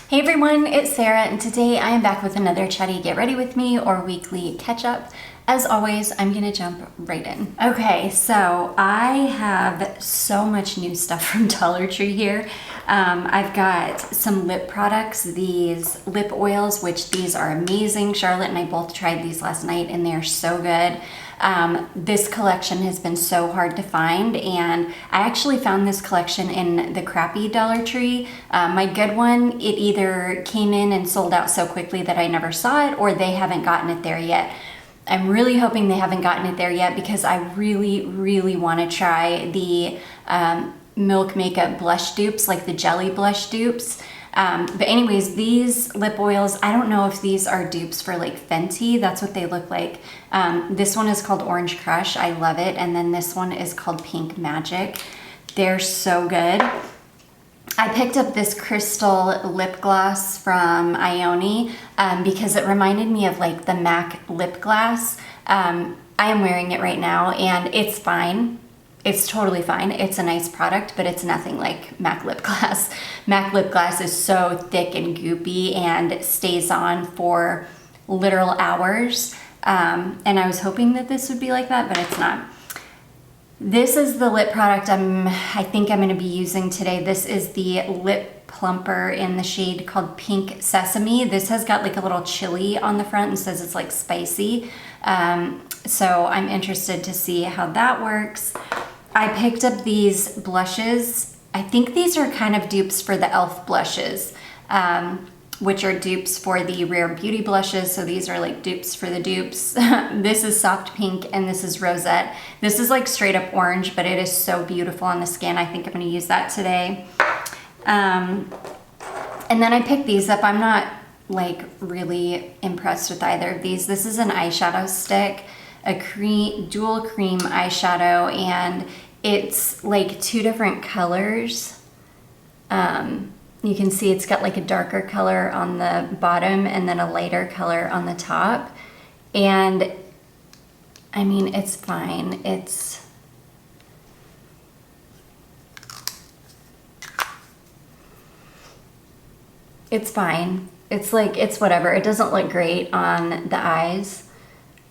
Hey everyone, it's Sarah, and today I am back with another Chatty Get Ready With Me or weekly catch-up. As always, I'm gonna jump right in. Okay, so I have so much new stuff from Dollar Tree here. I've got some lip products, these lip oils, which these are amazing. Charlotte and I both tried these last night and they're so good. This collection has been so hard to find, and I actually found this collection in the crappy Dollar Tree. My good one, it either came in and sold out so quickly that I never saw it, or they haven't gotten it there yet. I'm really hoping they haven't gotten it there yet because I really want to try the Milk Makeup blush dupes, like the jelly blush dupes. But anyways, these lip oils, I don't know if these are dupes for like Fenty. That's what they look like. This one is called Orange Crush. I love it. And then this one is called Pink Magic. They're so good. I picked up this crystal lip gloss from Ioni because it reminded me of like the MAC lip gloss. I am wearing it right now and it's fine. It's totally fine. It's a nice product, but it's nothing like MAC lip gloss. MAC lip gloss is so thick and goopy and stays on for literal hours. And I was hoping that this would be like that, but it's not. This is the lip product I think I'm going to be using today. This is the lip plumper in the shade called Pink Sesame. This has got like a little chili on the front and says it's like spicy. So I'm interested to see how that works. I picked up these blushes. I think these are kind of dupes for the e.l.f. blushes, which are dupes for the Rare Beauty blushes. So these are like dupes for the dupes. This is soft pink and this is rosette. This is like straight up orange, but it is so beautiful on the skin. I think I'm gonna use that today. And then I picked these up. I'm not like really impressed with either of these. This is an eyeshadow stick, a dual cream eyeshadow, and it's like two different colors. You can see it's got like a darker color on the bottom and then a lighter color on the top. And I mean, it's fine. It's fine. It's like, it's whatever. It doesn't look great on the eyes.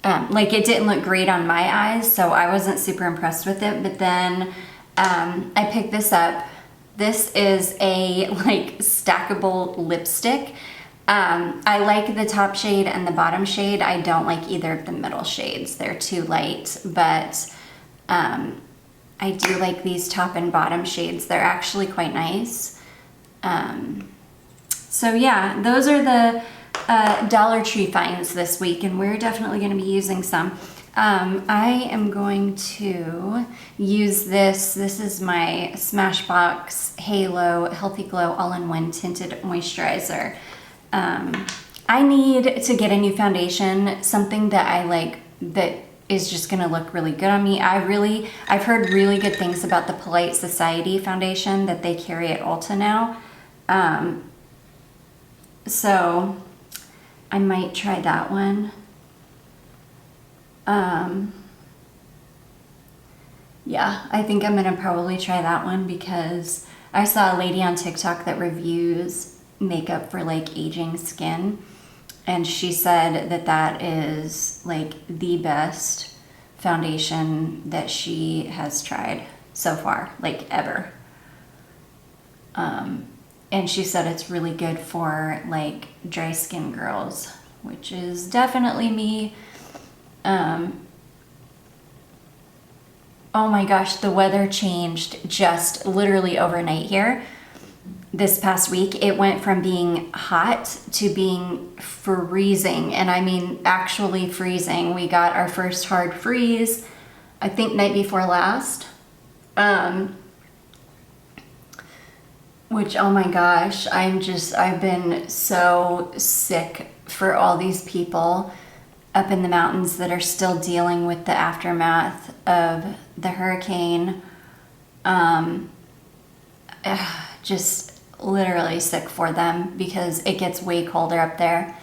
Like it didn't look great on my eyes, so I wasn't super impressed with it. But then I picked this up. This is a like stackable lipstick. I like the top shade and the bottom shade. I don't like either of the middle shades. They're too light, but I do like these top and bottom shades. They're actually quite nice. So yeah, those are the Dollar Tree finds this week, and we're definitely going to be using some. I am going to use this. This is my Smashbox Halo Healthy Glow All-in-One Tinted Moisturizer. I need to get a new foundation, something that I like that is just going to look really good on me. I've heard really good things about the Polite Society foundation that they carry at Ulta now. So I might try that one. Yeah, I think I'm gonna probably try that one because I saw a lady on TikTok that reviews makeup for like aging skin, and she said that that is like the best foundation that she has tried so far, like ever. And she said it's really good for like dry skin girls, which is definitely me. Oh my gosh, the weather changed just literally overnight here. This past week, it went from being hot to being freezing. And I mean, actually freezing. We got our first hard freeze, I think night before last. Which, oh my gosh, I've been so sick for all these people up in the mountains that are still dealing with the aftermath of the hurricane. Just literally sick for them because it gets way colder up there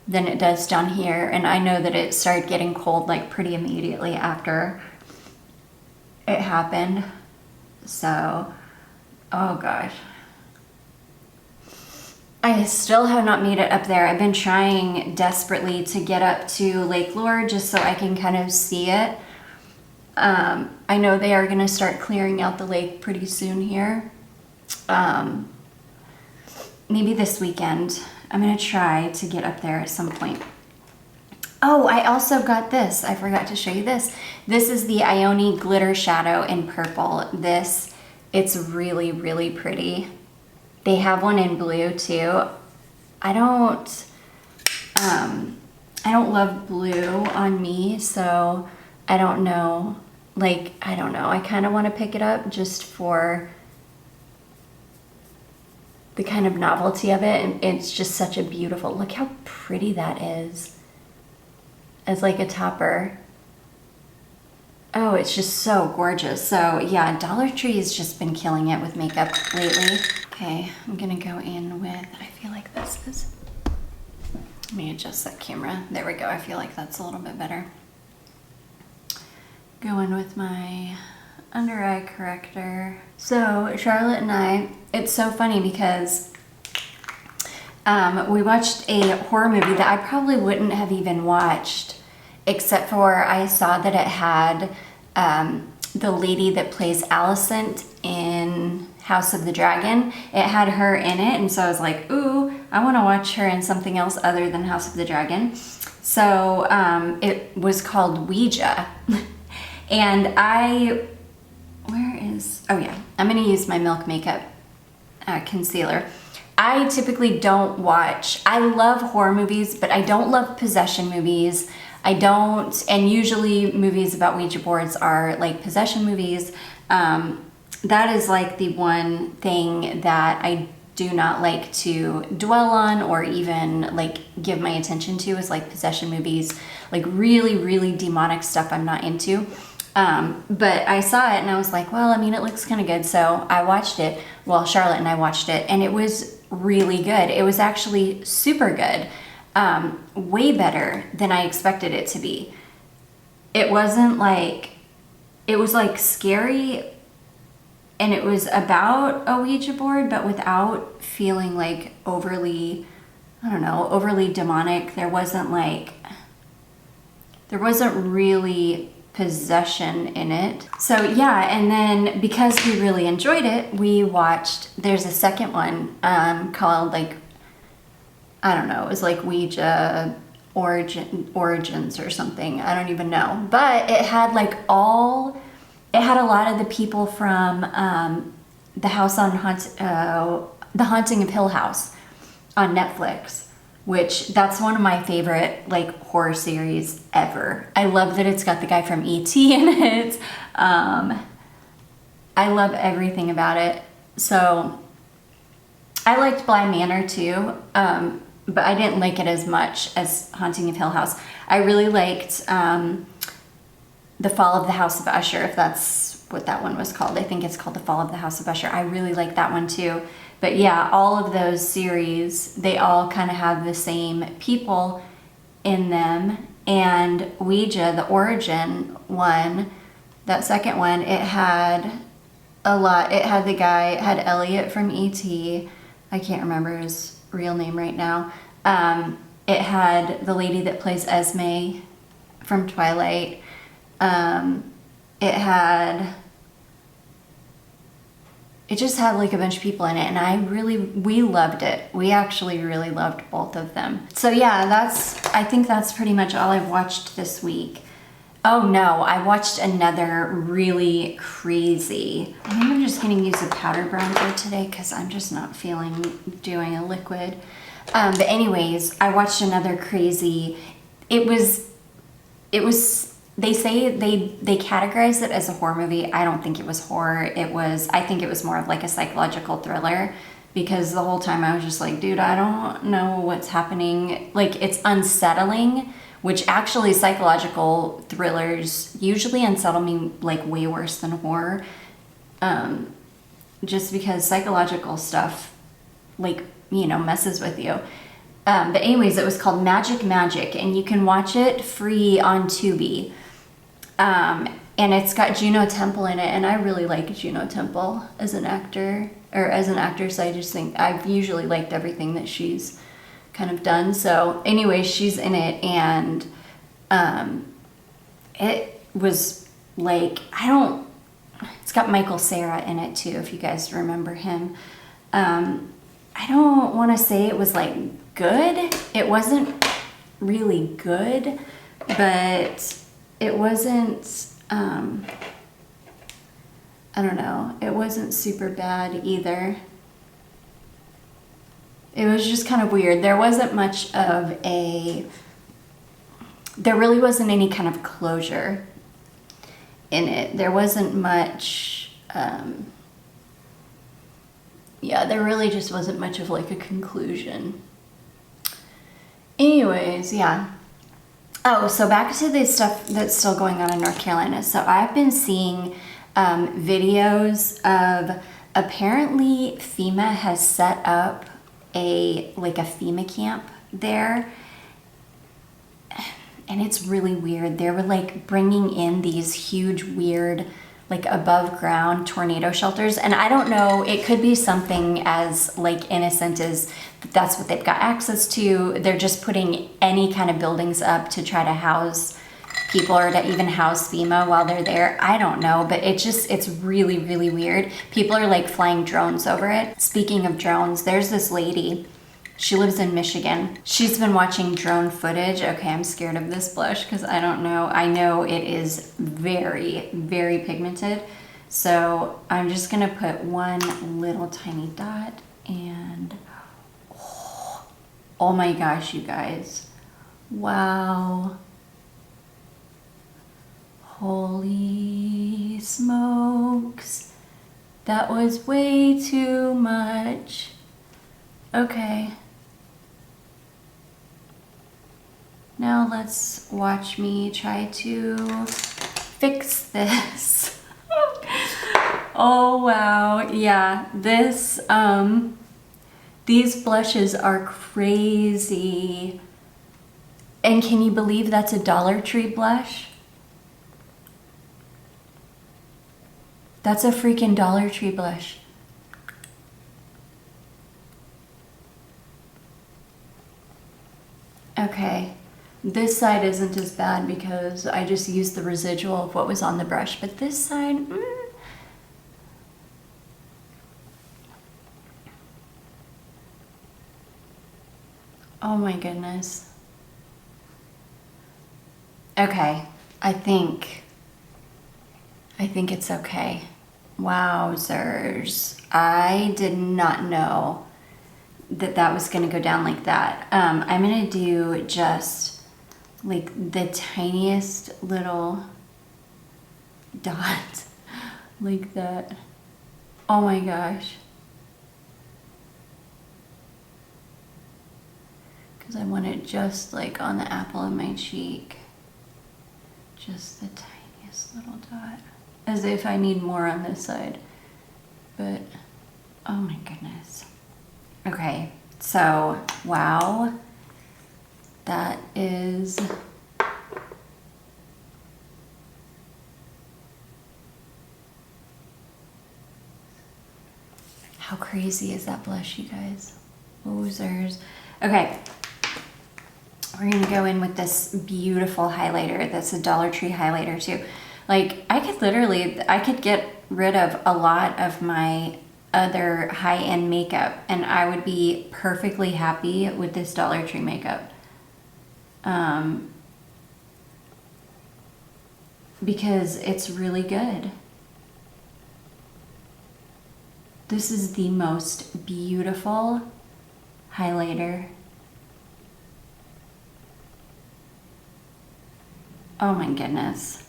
than it does down here. And I know that it started getting cold like pretty immediately after it happened. So, oh gosh. I still have not made it up there. I've been trying desperately to get up to Lake Lure just so I can kind of see it. I know they are going to start clearing out the lake pretty soon here. Maybe this weekend. I'm going to try to get up there at some point. Oh, I also got this. I forgot to show you this. This is the Ione Glitter Shadow in purple. It's really, really pretty. They have one in blue too. I don't love blue on me, so I don't know. Like, I don't know. I kind of want to pick it up just for the kind of novelty of it. And it's just such a beautiful, look how pretty that is as like a topper. Oh, it's just so gorgeous. So yeah, Dollar Tree has just been killing it with makeup lately. Okay, I'm gonna go in with, I feel like this is, let me adjust that camera. There we go, I feel like that's a little bit better. Go in with my under eye corrector. So Charlotte and I, it's so funny because we watched a horror movie that I probably wouldn't have even watched, except for I saw that it had the lady that plays Alicent in House of the Dragon. It had her in it, and so I was like, ooh, I want to watch her in something else other than House of the Dragon. So it was called Ouija. And oh yeah, I'm gonna use my Milk Makeup concealer. I typically don't watch, I love horror movies, but I don't love possession movies. And usually movies about Ouija boards are like possession movies. That is like the one thing that I do not like to dwell on or even like give my attention to, is like possession movies, like really, really demonic stuff I'm not into. But I saw it and I was like, well, I mean, it looks kind of good. So I watched it. Well, Charlotte and I watched it, and it was really good. It was actually super good. Way better than I expected it to be. It wasn't like, it was like scary, and it was about a Ouija board, but without feeling like overly, I don't know, overly demonic. There wasn't really possession in it. So yeah, and then because we really enjoyed it, we watched, there's a second one called like, I don't know, it was like Ouija Origins or something. I don't even know. But it had like it had a lot of the people from the Haunting of Hill House on Netflix, which that's one of my favorite like horror series ever. I love that it's got the guy from E.T. in it. I love everything about it. So I liked Bly Manor too, but I didn't like it as much as Haunting of Hill House. I really liked The Fall of the House of Usher, if that's what that one was called. I think it's called The Fall of the House of Usher. I really like that one too. But yeah, all of those series, they all kind of have the same people in them. And Ouija, the origin one, that second one, it had a lot. It had the guy, it had Elliot from E.T. I can't remember his real name right now. It had the lady that plays Esme from Twilight. It just had like a bunch of people in it, and we loved it. We actually really loved both of them. So yeah, I think that's pretty much all I've watched this week. Oh no, I watched another really crazy, I think I'm just gonna use a powder bronzer today because I'm just not feeling doing a liquid. But anyways, I watched another crazy, it was, they say they categorize it as a horror movie. I don't think it was horror. I think it was more of like a psychological thriller, because the whole time I was just like, dude, I don't know what's happening. Like, it's unsettling, which actually psychological thrillers usually unsettle me like way worse than horror. Just because psychological stuff, like, you know, messes with you. But anyways, it was called Magic, and you can watch it free on Tubi. And it's got Juno Temple in it, and I really like Juno Temple as an actor, or as an actress. I just think I've usually liked everything that she's kind of done. So anyway, she's in it, and it was like, it's got Michael Cera in it too, if you guys remember him. I don't want to say it was like good. It wasn't really good, but it wasn't, I don't know, it wasn't super bad either. It was just kind of weird. There wasn't much of there really wasn't any kind of closure in it. There wasn't much, there really just wasn't much of like a conclusion. Anyways, yeah. Oh, so back to the stuff that's still going on in North Carolina. So I've been seeing videos of, apparently FEMA has set up a FEMA camp there. And it's really weird. They were like bringing in these huge, weird, like above ground tornado shelters. And I don't know, it could be something as like innocent as that's what they've got access to. They're just putting any kind of buildings up to try to house people or to even house FEMA while they're there. I don't know, but it's really, really weird. People are like flying drones over it. Speaking of drones, there's this lady. She lives in Michigan. She's been watching drone footage. Okay, I'm scared of this blush because I don't know. I know it is very, very pigmented. So I'm just gonna put one little tiny dot and, oh my gosh, you guys. Wow. Holy smokes. That was way too much. Okay. Now let's watch me try to fix this. Oh wow, yeah, these blushes are crazy. And can you believe that's a Dollar Tree blush? That's a freaking Dollar Tree blush. Okay. This side isn't as bad because I just used the residual of what was on the brush, but this side, oh my goodness. Okay, I think it's okay. Wowzers. I did not know that was gonna go down like that. I'm gonna do just like the tiniest little dot like that. Oh my gosh. Because I want it just like on the apple of my cheek. Just the tiniest little dot. As if I need more on this side. But, oh my goodness. Okay, so, wow. That is... How crazy is that blush, you guys? Wowzers. Okay. We're gonna go in with this beautiful highlighter. That's a Dollar Tree highlighter too. Like, I could get rid of a lot of my other high-end makeup and I would be perfectly happy with this Dollar Tree makeup. Because it's really good. This is the most beautiful highlighter. Oh my goodness.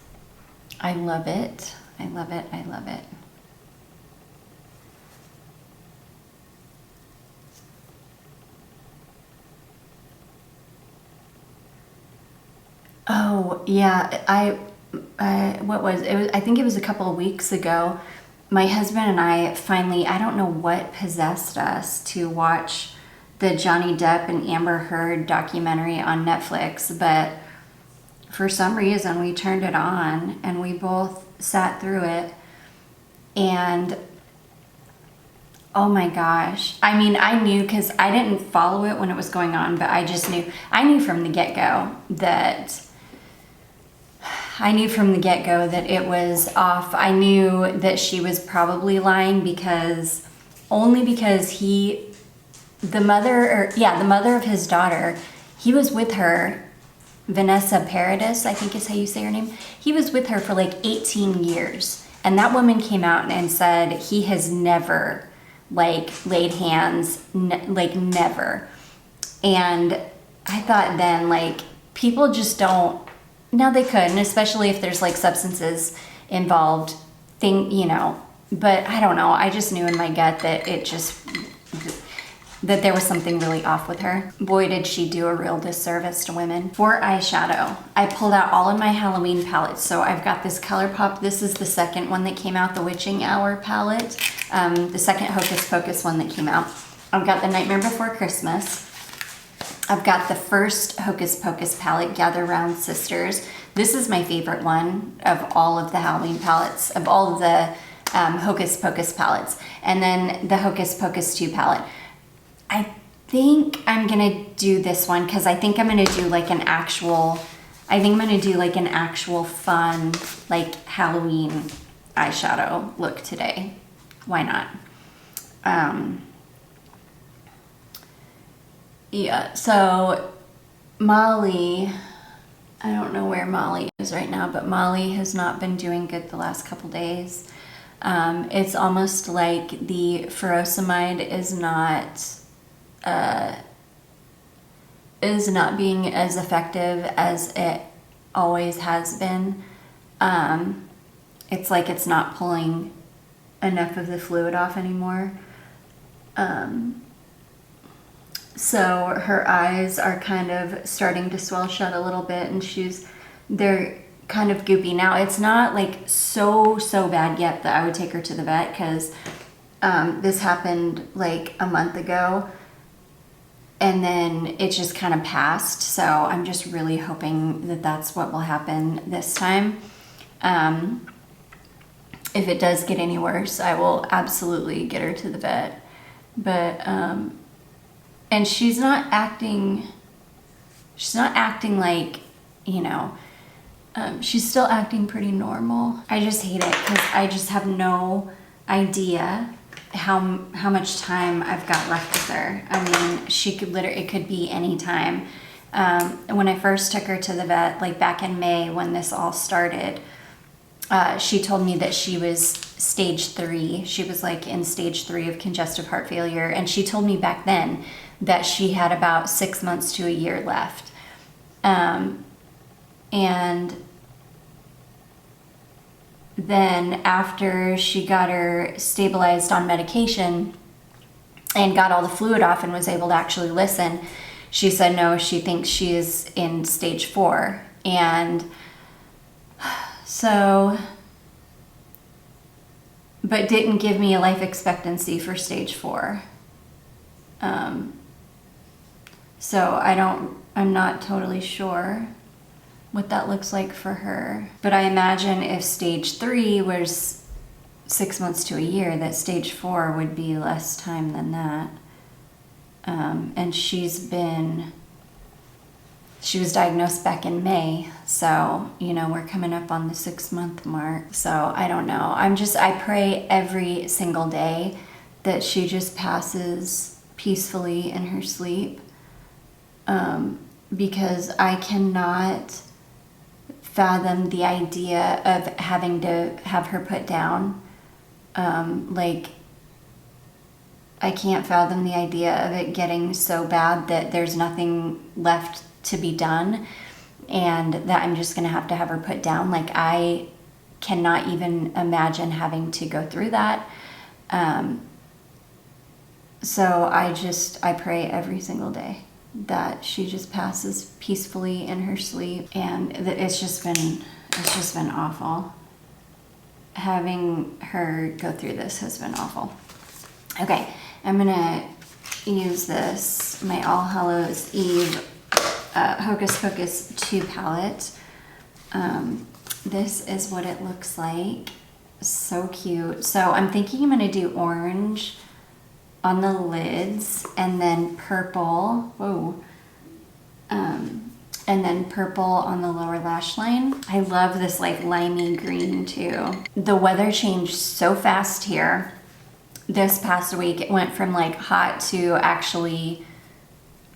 I love it. I love it. I love it. Oh, yeah. What was it? I think it was a couple of weeks ago. My husband and I finally, I don't know what possessed us to watch the Johnny Depp and Amber Heard documentary on Netflix, but for some reason we turned it on and we both sat through it, and oh my gosh. I mean, I knew, because I didn't follow it when it was going on, but I just knew. I knew from the get-go that it was off. I knew that she was probably lying because the mother of his daughter, he was with her, Vanessa Paradis, I think is how you say her name. He was with her for like 18 years. And that woman came out and said he has never like laid hands, like never. And I thought then, like, people just don't, now they could, and especially if there's like substances involved, but I don't know. I just knew in my gut that that there was something really off with her. Boy, did she do a real disservice to women. For eyeshadow, I pulled out all of my Halloween palettes. So I've got this ColourPop. This is the second one that came out, the Witching Hour palette. The second Hocus Pocus one that came out. I've got the Nightmare Before Christmas. I've got the first Hocus Pocus palette, Gather Round Sisters. This is my favorite one of all of the Halloween palettes, of all of the Hocus Pocus palettes. And then the Hocus Pocus 2 palette. I think I'm gonna do this one because I think I'm gonna do like an actual fun, like Halloween eyeshadow look today. Why not? Yeah, so Molly, I don't know where Molly is right now, but Molly has not been doing good the last couple days. It's almost like the furosemide is not being as effective as it always has been. It's like it's not pulling enough of the fluid off anymore. So her eyes are kind of starting to swell shut a little bit, and they're kind of goopy. Now, it's not like so bad yet that I would take her to the vet, because this happened like a month ago, and then it just kind of passed. So I'm just really hoping that that's what will happen this time. If it does get any worse, I will absolutely get her to the vet. But and she's not acting like, she's still acting pretty normal. I just hate it because I just have no idea how much time I've got left with her. I mean, it could be any time. When I first took her to the vet, like back in May when this all started, she told me that she was stage 3. She was like in stage 3 of congestive heart failure. And she told me back then that she had about 6 months to a year left. And then after she got her stabilized on medication and got all the fluid off and was able to actually listen, she said no, she thinks she is in stage 4. And so, but didn't give me a life expectancy for stage 4. So I'm not totally sure what that looks like for her. But I imagine if stage 3 was 6 months to a year, that stage 4 would be less time than that. And she was diagnosed back in May. So, we're coming up on the 6-month mark. So I don't know. I pray every single day that she just passes peacefully in her sleep. Because I cannot fathom the idea of having to have her put down. I can't fathom the idea of it getting so bad that there's nothing left to be done and that I'm just going to have her put down. Like, I cannot even imagine having to go through that. So I pray every single day that she just passes peacefully in her sleep, and it's just been awful. Having her go through this has been awful. Okay, I'm gonna use this, my All Hallows Eve Hocus Pocus 2 palette. This is what it looks like. So cute. So I'm thinking I'm gonna do orange on the lids and then purple. Whoa. And then purple on the lower lash line. I love this like limey green too. The weather changed so fast here. This past week, it went from like hot to actually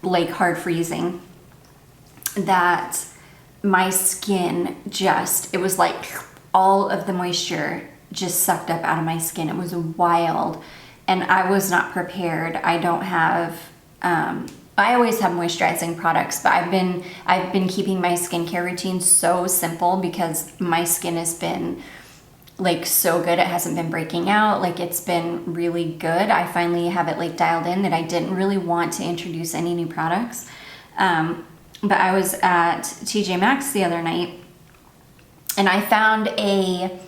like hard freezing, that my skin just, it was like all of the moisture just sucked up out of my skin. It was wild, and I was not prepared. I don't have, I always have moisturizing products, but I've been keeping my skincare routine so simple because my skin has been like so good. It hasn't been breaking out. Like, it's been really good. I finally have it like dialed in that I didn't really want to introduce any new products. But I was at TJ Maxx the other night, and I found a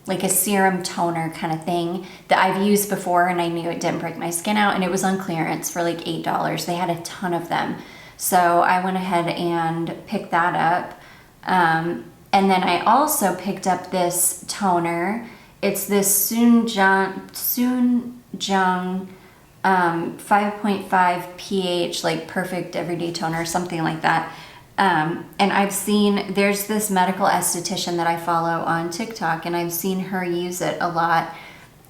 like a serum toner kind of thing that I've used before, and I knew it didn't break my skin out, and it was on clearance for like $8. They had a ton of them. So I went ahead and picked that up. And then I also picked up this toner. It's this Soonjung 5.5 pH, like perfect everyday toner, something like that. And I've seen, there's this medical esthetician that I follow on TikTok, and I've seen her use it a lot.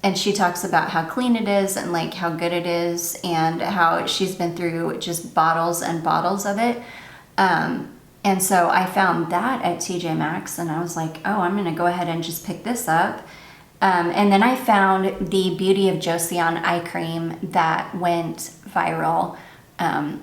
And she talks about how clean it is and like how good it is, and how she's been through just bottles and bottles of it. And so I found that at TJ Maxx, and I was like, oh, I'm gonna go ahead and just pick this up. And then I found the Beauty of Joseon eye cream that went viral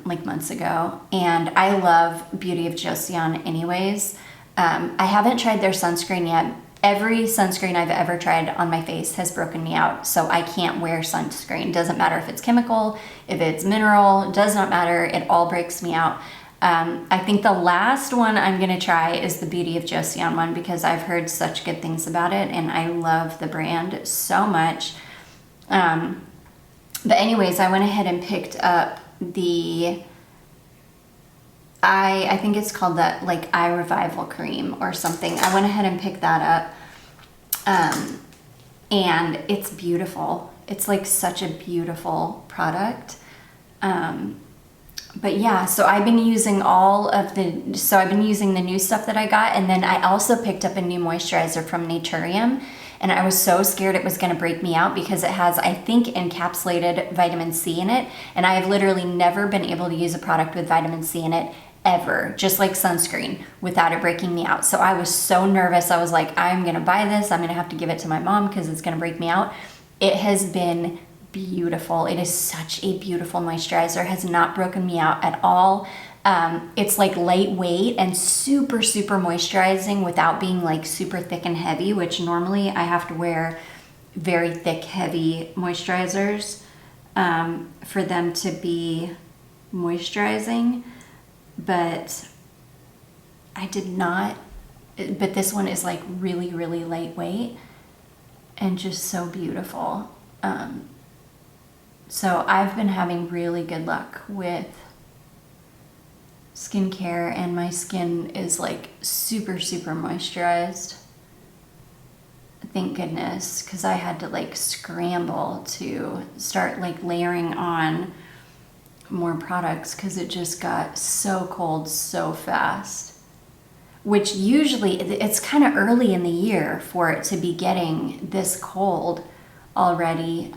like months ago. And I love Beauty of Joseon anyways. I haven't tried their sunscreen yet. Every sunscreen I've ever tried on my face has broken me out, so I can't wear sunscreen. Doesn't matter if it's chemical, if it's mineral, does not matter. It all breaks me out. I think the last one I'm gonna try is the Beauty of Joseon one, because I've heard such good things about it, and I love the brand so much. But anyways, I went ahead and picked up the I think it's called that like eye revival cream or something. I went ahead and picked that up, and it's beautiful. It's like such a beautiful product. But yeah, so I've been using I've been using the new stuff that I got, and then I also picked up a new moisturizer from Naturium, and I was so scared it was gonna break me out because it has, I think, encapsulated vitamin C in it, and I have literally never been able to use a product with vitamin C in it ever, just like sunscreen, without it breaking me out. So I was so nervous. I was like, I'm gonna buy this, I'm gonna have to give it to my mom because it's gonna break me out. It has been beautiful. It is such a beautiful moisturizer. It has not broken me out at all. It's like lightweight and super, super moisturizing without being like super thick and heavy, which normally I have to wear very thick, heavy moisturizers for them to be moisturizing. But I did not, but this one is like really, really lightweight and just so beautiful. So I've been having really good luck with skincare, and my skin is like super, super moisturized. Thank goodness, because I had to like scramble to start like layering on more products because it just got so cold so fast. Which usually, it's kind of early in the year for it to be getting this cold already.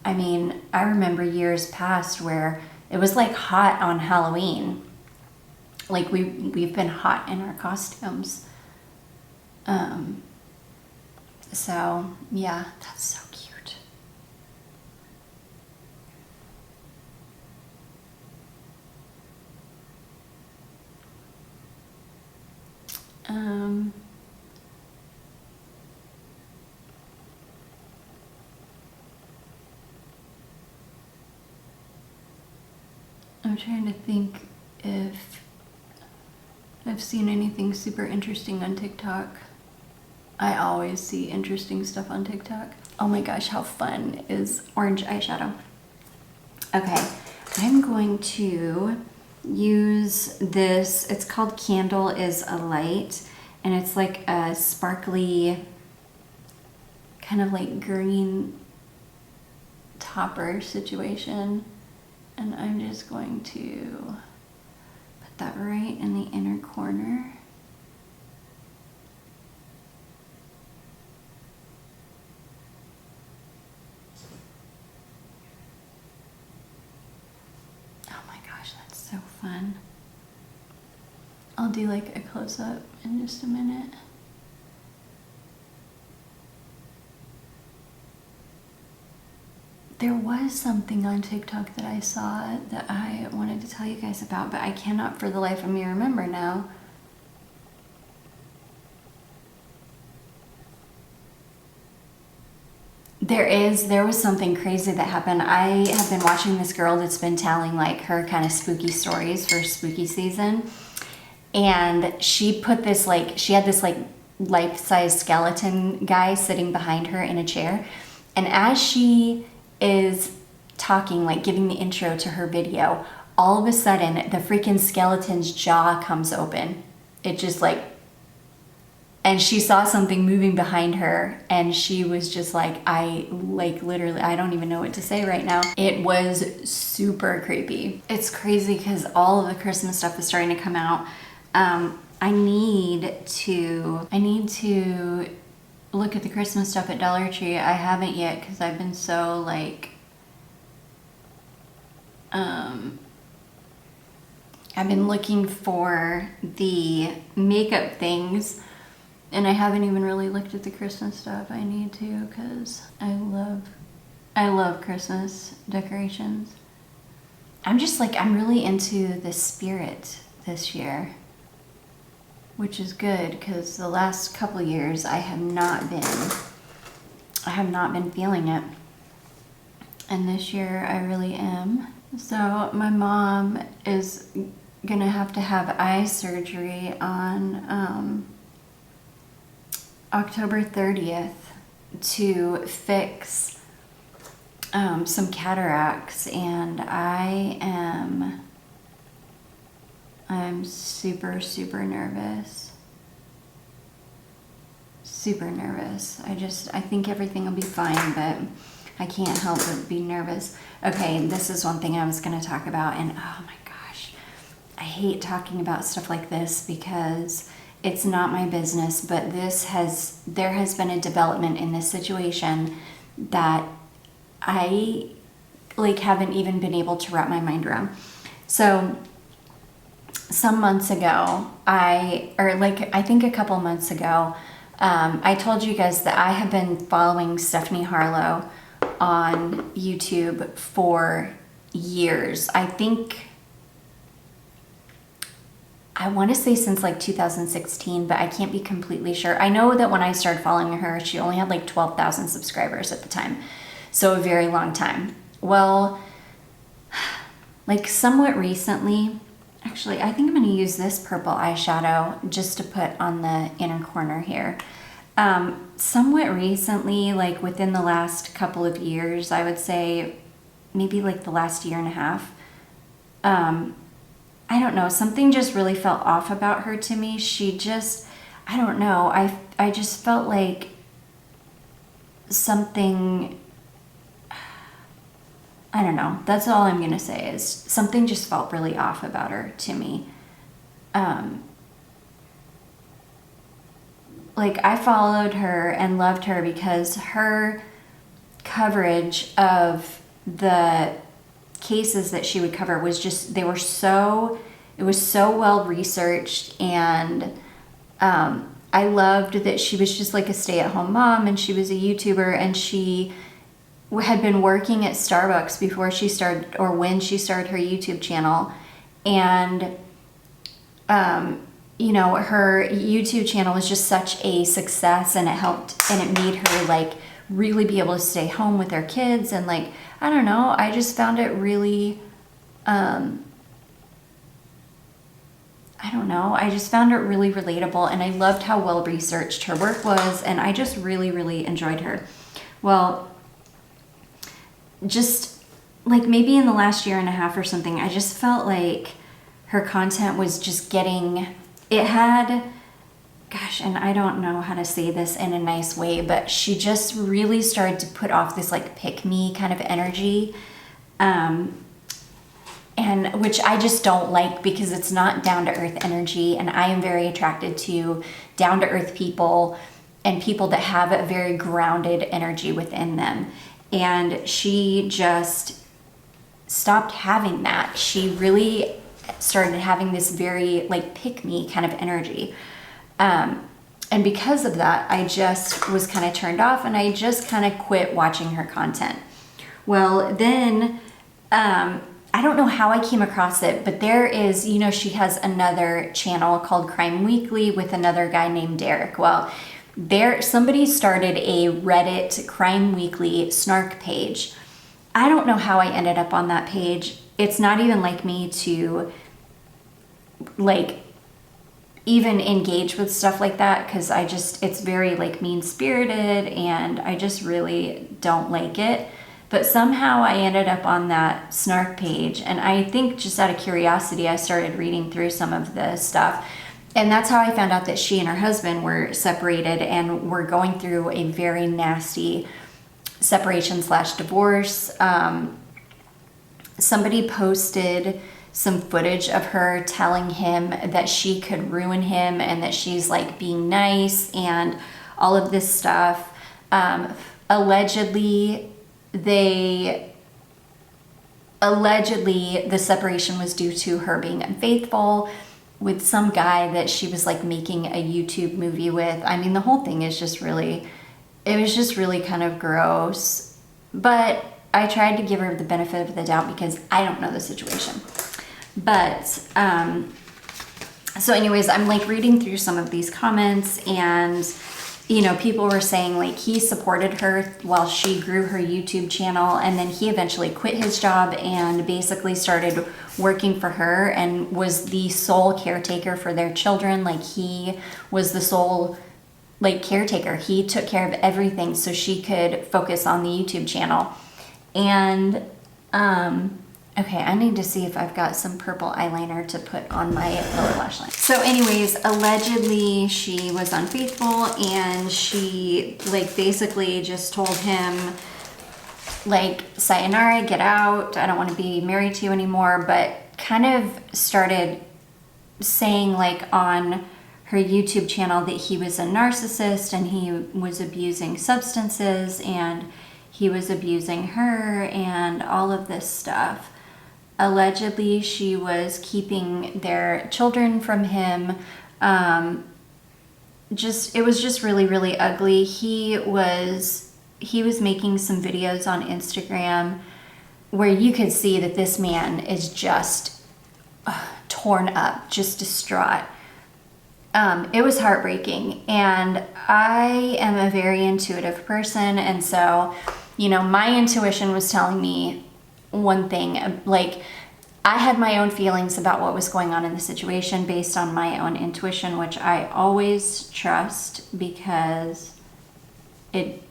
I mean, I remember years past where it was like hot on Halloween. Like we've been hot in our costumes. So yeah, that's so cute. I'm trying to think if I've seen anything super interesting on TikTok. I always see interesting stuff on TikTok. Oh my gosh, how fun is orange eyeshadow. Okay, I'm going to use this. It's called Candle is a Light, and it's like a sparkly, kind of like green topper situation. And I'm just going to put that right in the inner corner. So fun. I'll do like a close-up in just a minute. There was something on TikTok that I saw that I wanted to tell you guys about, but I cannot for the life of me remember now. There was something crazy that happened. I have been watching this girl that's been telling like her kind of spooky stories for spooky season. And she put this like, she had this like life-size skeleton guy sitting behind her in a chair. And as she is talking, like giving the intro to her video, all of a sudden the freaking skeleton's jaw comes open. It just like, and she saw something moving behind her, and she was just like, literally, I don't even know what to say right now. It was super creepy. It's crazy because all of the Christmas stuff is starting to come out. I need to look at the Christmas stuff at Dollar Tree. I haven't yet because I've been so like, I've been looking for the makeup things. And I haven't even really looked at the Christmas stuff. I need to, because I love Christmas decorations. I'm just like, I'm really into the spirit this year, which is good because the last couple of years I have not been feeling it. And this year I really am. So my mom is gonna have to have eye surgery on October 30th to fix some cataracts, and I'm super nervous. Super nervous. I think everything will be fine, but I can't help but be nervous. Okay, this is one thing I was going to talk about, and oh my gosh, I hate talking about stuff like this because it's not my business, but there has been a development in this situation that I like haven't even been able to wrap my mind around. So some months ago, I think a couple months ago, I told you guys that I have been following Stephanie Harlow on YouTube for years. I want to say since like 2016, but I can't be completely sure. I know that when I started following her, she only had like 12,000 subscribers at the time. So a very long time. Well, like somewhat recently, actually, I think I'm going to use this purple eyeshadow just to put on the inner corner here. Somewhat recently, like within the last couple of years, I would say maybe like the last year and a half, I don't know, something just really felt off about her to me. She just, I don't know, I just felt like something, I don't know, that's all I'm gonna say is something just felt really off about her to me. Like I followed her and loved her because her coverage of the cases that she would cover was just, it was so well researched, and I loved that she was just like a stay-at-home mom, and she was a YouTuber, and she had been working at Starbucks before she started, or when she started her YouTube channel, and you know, her YouTube channel was just such a success, and it helped, and it made her like really be able to stay home with her kids, and like, I don't know, I just found it really, I don't know, I just found it really relatable, and I loved how well researched her work was, and I just really enjoyed her. Well, just like maybe in the last year and a half or something, I just felt like her content was just getting, it had, gosh, and I don't know how to say this in a nice way, but she just really started to put off this like pick me kind of energy. And which I just don't like, because it's not down to earth energy. And I am very attracted to down to earth people and people that have a very grounded energy within them. And she just stopped having that. She really started having this very like pick me kind of energy. And because of that, I just was kind of turned off, and I just kind of quit watching her content. Well, then, I don't know how I came across it, but there is, you know, she has another channel called Crime Weekly with another guy named Derek. Well, somebody started a Reddit Crime Weekly snark page. I don't know how I ended up on that page. It's not even like me to like even engage with stuff like that, because it's very like mean-spirited, and I just really don't like it. But somehow I ended up on that snark page, and I think just out of curiosity, I started reading through some of the stuff. And that's how I found out that she and her husband were separated and were going through a very nasty separation/divorce. Somebody posted some footage of her telling him that she could ruin him and that she's like being nice and all of this stuff. Allegedly, the separation was due to her being unfaithful with some guy that she was like making a YouTube movie with. I mean, the whole thing is just really, it was just really kind of gross. But I tried to give her the benefit of the doubt because I don't know the situation. But, so anyways, I'm like reading through some of these comments, and you know, people were saying like he supported her while she grew her YouTube channel, and then he eventually quit his job and basically started working for her and was the sole caretaker for their children. Like he was the sole like caretaker. He took care of everything so she could focus on the YouTube channel. And okay, I need to see if I've got some purple eyeliner to put on my lower lash line. So anyways, allegedly she was unfaithful, and she like basically just told him like, sayonara, get out, I don't want to be married to you anymore, but kind of started saying like on her YouTube channel that he was a narcissist and he was abusing substances and he was abusing her and all of this stuff. Allegedly, she was keeping their children from him. It was just really, really ugly. He was making some videos on Instagram where you could see that this man is just torn up, just distraught. It was heartbreaking, and I am a very intuitive person, and so, you know, my intuition was telling me one thing. Like, I had my own feelings about what was going on in the situation based on my own intuition, which I always trust because it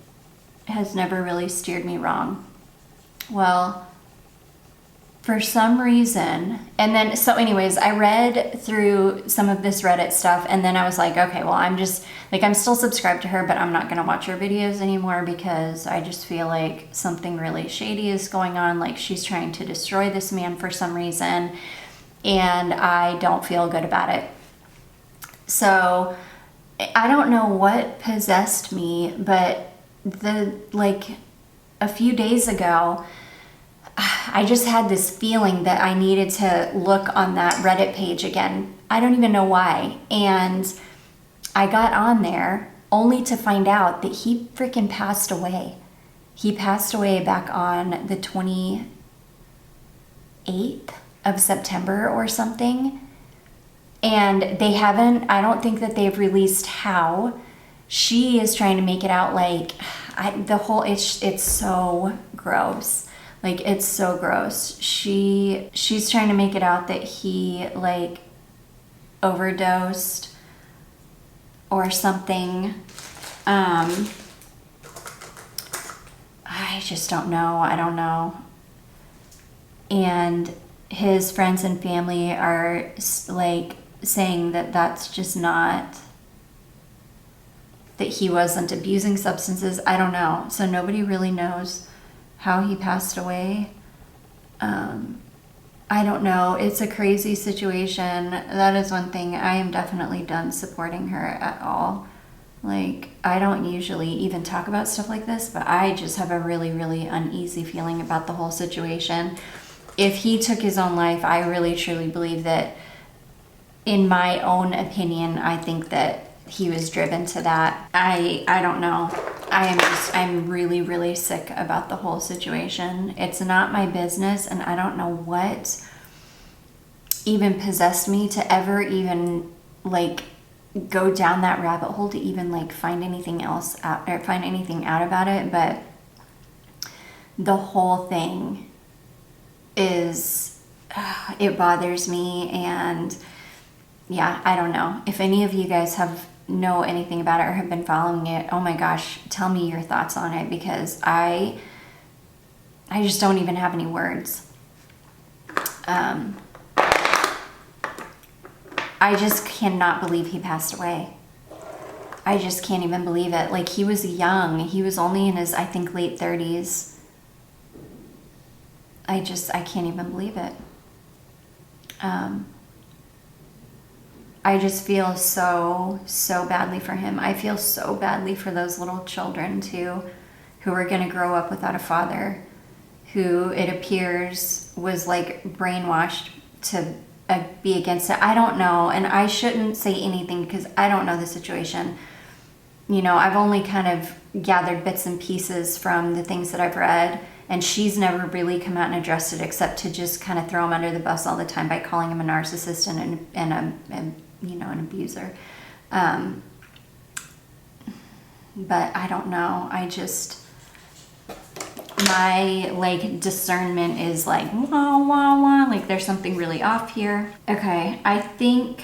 has never really steered me wrong. Well, for some reason, and then, so anyways, I read through some of this Reddit stuff, and then I was like, okay, well, I'm just, like, I'm still subscribed to her, but I'm not gonna watch her videos anymore because I just feel like something really shady is going on, like she's trying to destroy this man for some reason, and I don't feel good about it. So, I don't know what possessed me, but a few days ago, I just had this feeling that I needed to look on that Reddit page again. I don't even know why. And I got on there only to find out that he freaking passed away. He passed away back on the 28th of September or something. And they haven't, I don't think that they've released how. She is trying to make it out like, it's so gross. Like, it's so gross. She's trying to make it out that he, like, overdosed or something. I just don't know. I don't know. And his friends and family are like saying that that's just not, that he wasn't abusing substances. I don't know. So nobody really knows how he passed away. I don't know. It's a crazy situation. That is one thing. I am definitely done supporting her at all. Like, I don't usually even talk about stuff like this, but I just have a really, really uneasy feeling about the whole situation. If he took his own life, I really, truly believe that, in my own opinion, I think that he was driven to that. I don't know. I'm really, really sick about the whole situation. It's not my business, and I don't know what even possessed me to ever even like go down that rabbit hole to even like find anything else out or find anything out about it. But the whole thing is, it bothers me. And yeah, I don't know if any of you guys know anything about it or have been following it. Oh my gosh, tell me your thoughts on it, because I just don't even have any words. I just cannot believe he passed away. I just can't even believe it. Like, he was young. He was only in his, I think, late 30s. I can't even believe it. I just feel so badly for him. I feel so badly for those little children too, who are going to grow up without a father, who it appears was like brainwashed to be against it. I don't know, and I shouldn't say anything because I don't know the situation. You know, I've only kind of gathered bits and pieces from the things that I've read, and she's never really come out and addressed it, except to just kind of throw him under the bus all the time by calling him a narcissist and an abuser. But I don't know. My like discernment is like wah wah wah, like there's something really off here. Okay, I think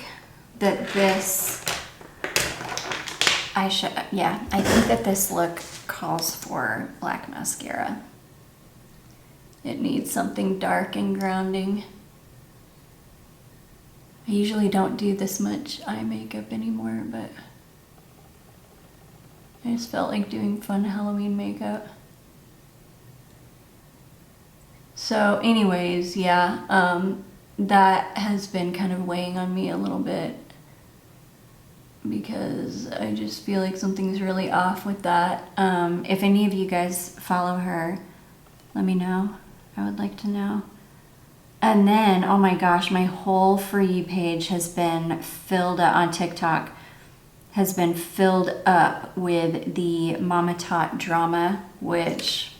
that this I think that this look calls for black mascara. It needs something dark and grounding. I usually don't do this much eye makeup anymore, but I just felt like doing fun Halloween makeup. So anyways, yeah, that has been kind of weighing on me a little bit because I just feel like something's really off with that. If any of you guys follow her, let me know. I would like to know. And then, oh my gosh, my whole For You page has been filled up on TikTok, has been filled up with the Mama Tot drama, which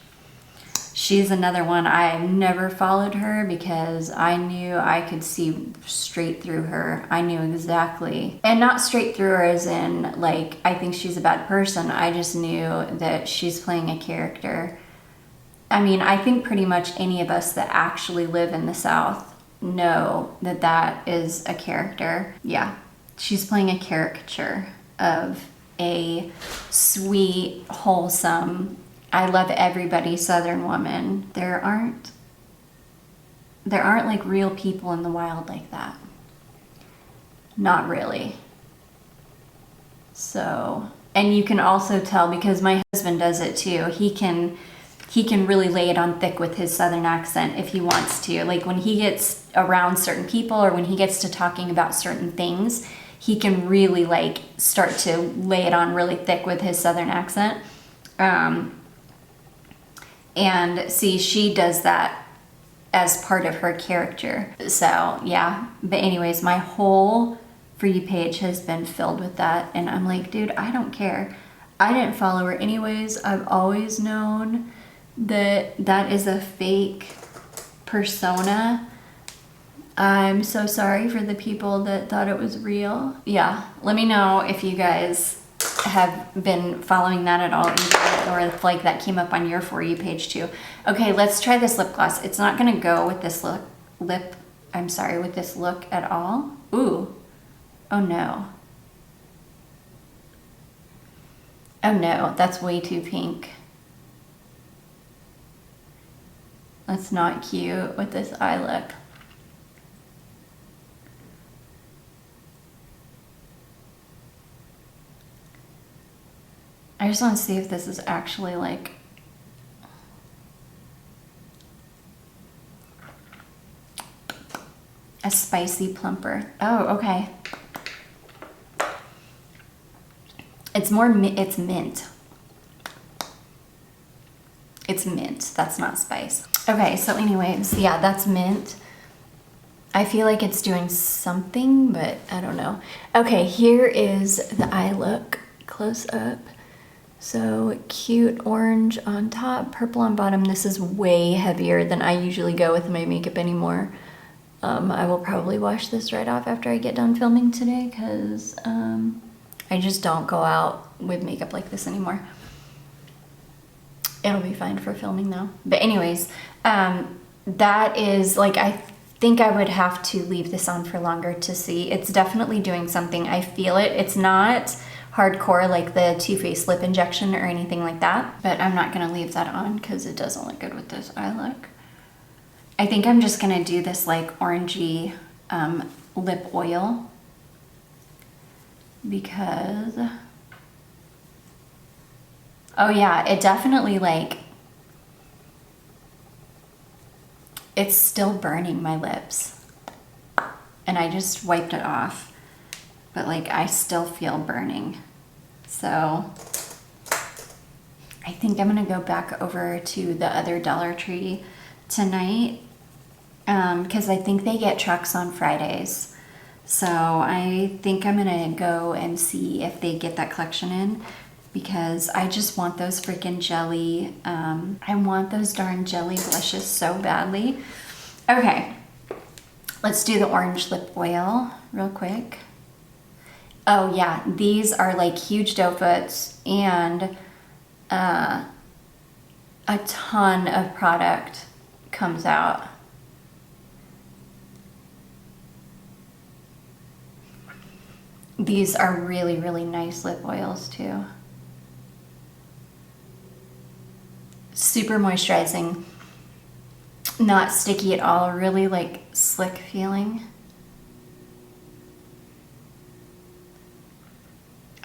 she's another one. I never followed her because I knew I could see straight through her. I knew exactly, and not straight through her as in like I think she's a bad person. I just knew that she's playing a character. I mean, I think pretty much any of us that actually live in the South know that that is a character. Yeah, she's playing a caricature of a sweet, wholesome, I love everybody Southern woman. There aren't like real people in the wild like that. Not really. So, and you can also tell because my husband does it too. He can really lay it on thick with his Southern accent if he wants to. Like when he gets around certain people or when he gets to talking about certain things, he can really like start to lay it on really thick with his Southern accent. And see, she does that as part of her character. So yeah, but anyways, my whole For You page has been filled with that. And I'm like, dude, I don't care. I didn't follow her anyways. I've always known that that is a fake persona. I'm so sorry for the people that thought it was real. Yeah, let me know if you guys have been following that at all either, or if like that came up on your For You page too. Okay, let's try this lip gloss. It's not gonna go with this with this look at all. Ooh, oh no. Oh no, that's way too pink. That's not cute with this eye look. I just want to see if this is actually like a spicy plumper. Oh, okay. It's more, it's mint. It's mint, that's not spice. Okay, so anyways, yeah, that's mint. I feel like it's doing something, but I don't know. Okay, here is the eye look close up. So cute orange on top, purple on bottom. This is way heavier than I usually go with my makeup anymore. I will probably wash this right off after I get done filming today because I just don't go out with makeup like this anymore. It'll be fine for filming though. But anyways, that is like, I think I would have to leave this on for longer to see. It's definitely doing something. I feel it. It's not hardcore like the Too Faced lip injection or anything like that, but I'm not gonna leave that on because it doesn't look good with this eye look. I think I'm just gonna do this like orangey lip oil because, oh yeah, it definitely like, it's still burning my lips and I just wiped it off, but like I still feel burning. So I think I'm gonna go back over to the other Dollar Tree tonight because I think they get trucks on Fridays. So I think I'm gonna go and see if they get that collection in because I just want those freaking jelly. I want those darn jelly blushes so badly. Okay, let's do the orange lip oil real quick. Oh yeah, these are like huge doe foots and a ton of product comes out. These are really, really nice lip oils too. Super moisturizing, not sticky at all, really like slick feeling.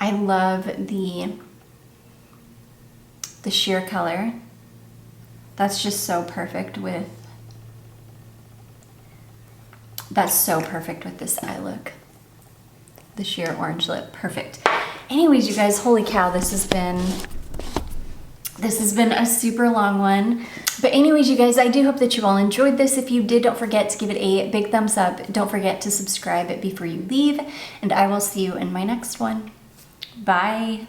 I love the sheer color. That's just so perfect with, that's so perfect with this eye look. The sheer orange lip, perfect. Anyways, you guys, holy cow, this has been a super long one. But anyways, you guys, I do hope that you all enjoyed this. If you did, don't forget to give it a big thumbs up. Don't forget to subscribe before you leave, and I will see you in my next one. Bye.